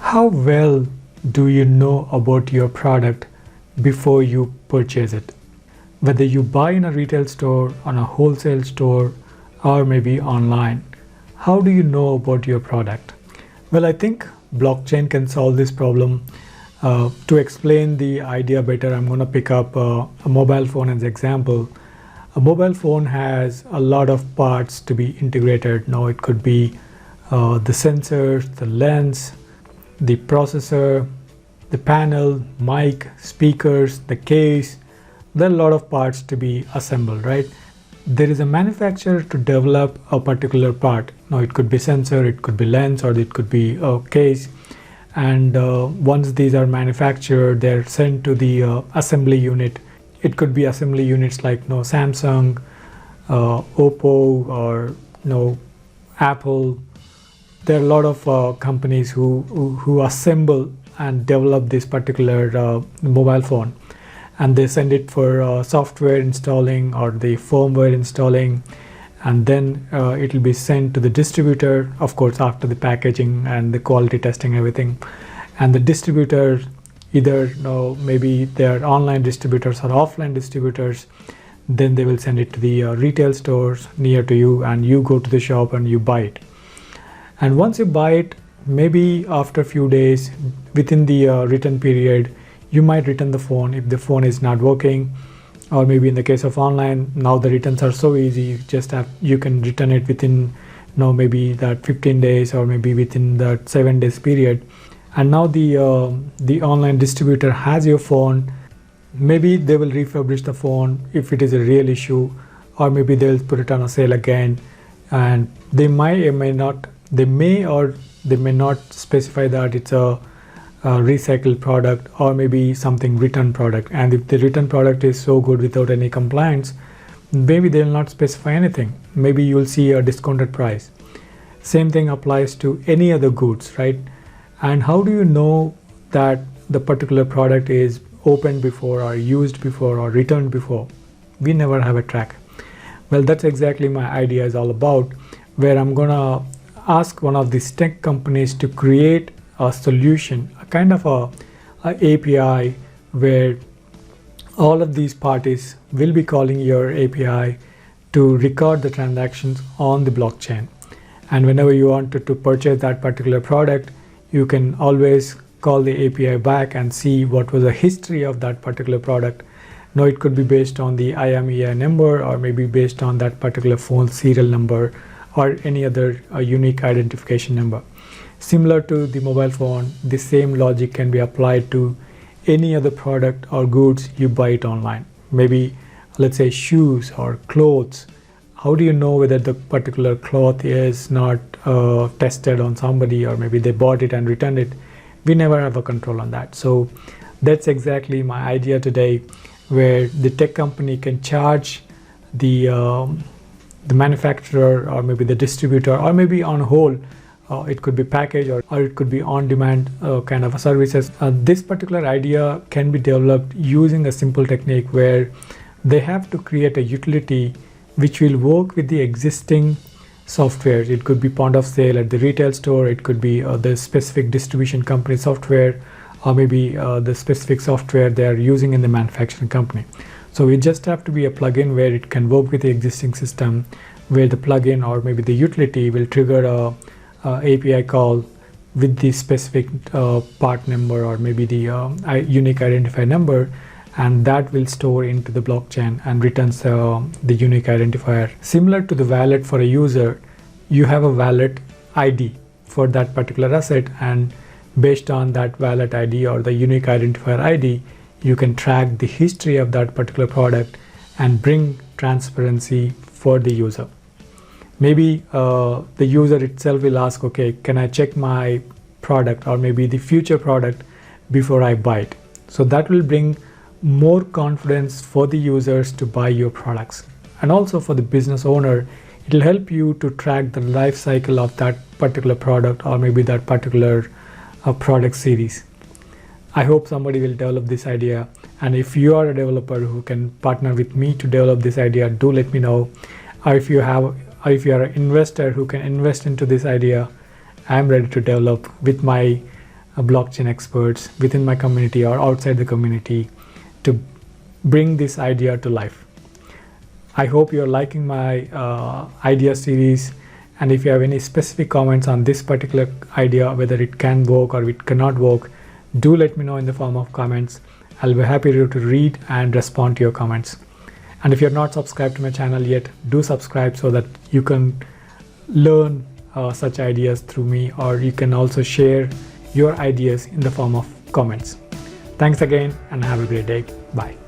How well do you know about your product before you purchase it? Whether you buy in a retail store, on a wholesale store, or maybe online, how do you know about your product? Well, I think blockchain can solve this problem. To explain the idea better, I'm going to pick up a mobile phone as an example. A mobile phone has a lot of parts to be integrated. Now it could be the sensors, the lens, the processor, the panel, mic, speakers, the case. There are a lot of parts to be assembled, right? There is a manufacturer to develop a particular part. Now it could be sensor, it could be lens, or it could be a case. And once these are manufactured, they're sent to the assembly unit. It could be assembly units like Samsung, Oppo, or Apple. There are a lot of companies who assemble and develop this particular mobile phone, and they send it for software installing or the firmware installing, and then it will be sent to the distributor, of course, after the packaging and the quality testing, everything. And the distributor, either maybe they're online distributors or offline distributors, then they will send it to the retail stores near to you, and you go to the shop and you buy it. And once you buy it, maybe after a few days, within the return period, you might return the phone if the phone is not working. Or maybe in the case of online, now the returns are so easy, you can return it within maybe that 15 days or maybe within that 7 days period. And now the online distributor has your phone. Maybe they will refurbish the phone if it is a real issue, or maybe they'll put it on a sale again. And they may or they may not specify that it's a recycled product or maybe something return product. And if the return product is so good without any compliance, maybe they'll not specify anything. Maybe you'll see a discounted price. Same thing applies to any other goods, right? And how do you know that the particular product is opened before or used before or returned before? We never have a track. Well, that's exactly my idea is all about, where I'm gonna ask one of these tech companies to create a solution, a kind of a API, where all of these parties will be calling your API to record the transactions on the blockchain. And whenever you wanted to purchase that particular product, you can always call the API back and see what was the history of that particular product. Now it could be based on the IMEI number, or maybe based on that particular phone serial number, or any other unique identification number. Similar to the mobile phone, the same logic can be applied to any other product or goods you buy it online. Maybe let's say shoes or clothes. How do you know whether the particular cloth is not tested on somebody, or maybe they bought it and returned it? We never have a control on that. So that's exactly my idea today, where the tech company can charge the manufacturer or maybe the distributor, or maybe on whole, it could be package or it could be on-demand kind of a services. This particular idea can be developed using a simple technique where they have to create a utility which will work with the existing software. It could be point of sale at the retail store, it could be the specific distribution company software, or maybe the specific software they are using in the manufacturing company. So it just have to be a plugin where it can work with the existing system, where the plugin or maybe the utility will trigger a API call with the specific part number or maybe the unique identifier number, and that will store into the blockchain and returns the unique identifier. Similar to the wallet for a user, you have a wallet ID for that particular asset, and based on that wallet ID or the unique identifier ID, you can track the history of that particular product and bring transparency for the user. Maybe the user itself will ask, okay, can I check my product or maybe the future product before I buy it? So that will bring more confidence for the users to buy your products. And also for the business owner, it will help you to track the life cycle of that particular product or maybe that particular product series. I hope somebody will develop this idea, and if you are a developer who can partner with me to develop this idea, do let me know. Or if you are an investor who can invest into this idea, I'm ready to develop with my blockchain experts within my community or outside the community to bring this idea to life. I hope you're liking my idea series, and if you have any specific comments on this particular idea, whether it can work or it cannot work, do let me know in the form of comments. I'll be happy to read and respond to your comments. And if you're not subscribed to my channel yet, do subscribe so that you can learn such ideas through me, or you can also share your ideas in the form of comments. Thanks again and have a great day. Bye.